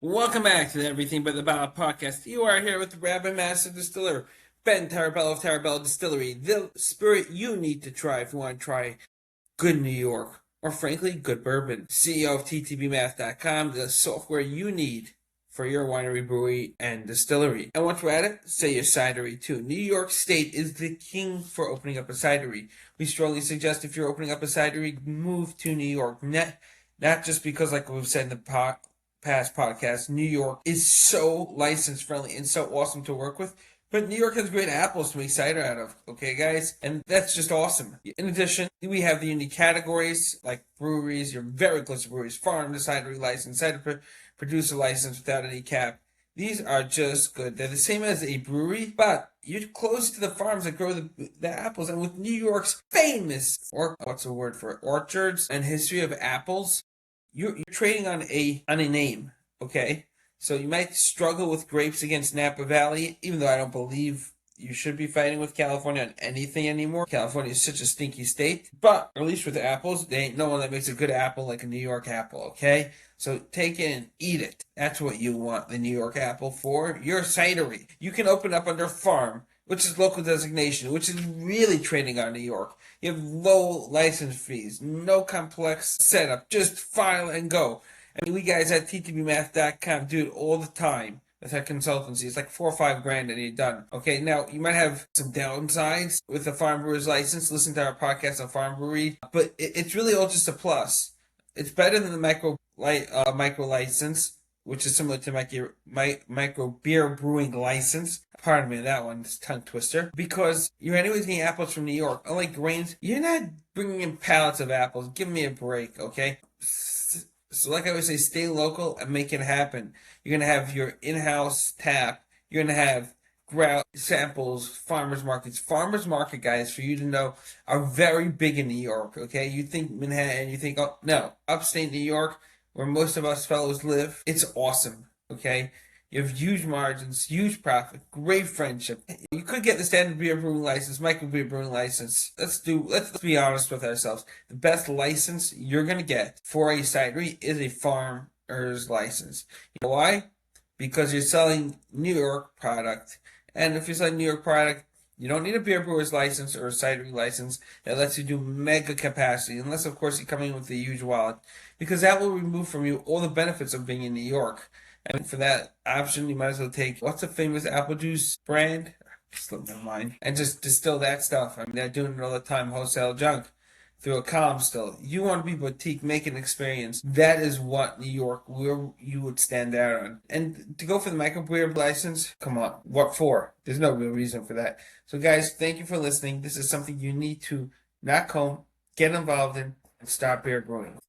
Welcome back to the Everything But the Bottle podcast. You are here with the Rabbi Master Distiller, Ben Tarabello of Tarabello Distillery, the spirit you need to try if you want to try good New York, or frankly, good bourbon. CEO of TTBmath.com, the software you need for your winery, brewery, and distillery. And once we're at it, say your cidery too. New York State is the king for opening up a cidery. We strongly suggest if you're opening up a cidery, move to New York. Not just because, like we've said in the past podcasts, New York is so license friendly and so awesome to work with. But New York has great apples to make cider out of, okay, guys? And that's just awesome. In addition, we have the unique categories like breweries. You're very close to breweries, farm to cidery license, cider producer license without any cap. These are just good. They're the same as a brewery, but you're close to the farms that grow the apples. And with New York's famous, or what's the word for it, orchards and history of apples, you're trading on a name, okay? So you might struggle with grapes against Napa Valley, even though I don't believe you should be fighting with California on anything anymore. California is such a stinky state. But at least with apples, there ain't no one that makes a good apple like a New York apple, okay? So take it and eat it. That's what you want the New York apple for. Your cidery. You can open up under farm, which is local designation, which is really trading on New York. You have low license fees, no complex setup, just file and go. I mean, we guys at ttbmath.com do it all the time with our consultancy. It's like $4 or $5 and you're done. Okay, now you might have some downsides with the farm brewer's license. Listen to our podcast on farm brewery, but it's really all just a plus. It's better than the micro license, which is similar to micro beer brewing license. Pardon me, that one's tongue twister. Because you're anyways getting apples from New York. Unlike grains, you're not bringing in pallets of apples. Give me a break, okay? So like I always say, stay local and make it happen. You're going to have your in-house tap. You're going to have ground samples, farmers markets. Farmers market, guys, for you to know, are very big in New York, okay? You think Manhattan, you think, oh, no, upstate New York, where most of us fellows live, it's awesome, okay? You have huge margins, huge profit, great friendship. You could get the standard beer brewing license, micro beer brewing license. Let's be honest with ourselves. The best license you're gonna get for a cidery is a farmer's license. You know why? Because you're selling New York product. And if you're selling New York product, you don't need a beer brewer's license or a cidery license that lets you do mega capacity, unless of course you're coming with a huge wallet, because that will remove from you all the benefits of being in New York. And for that option, you might as well take what's a famous apple juice brand? Slipped my mind. And just distill that stuff. I mean, they're doing it all the time, wholesale junk through a column still. You want to be boutique, make an experience. That is what New York, where you would stand out on. And to go for the microbrewer license, come on. What for? There's no real reason for that. So guys, thank you for listening. This is something you need to knock home, get involved in, and start beer brewing.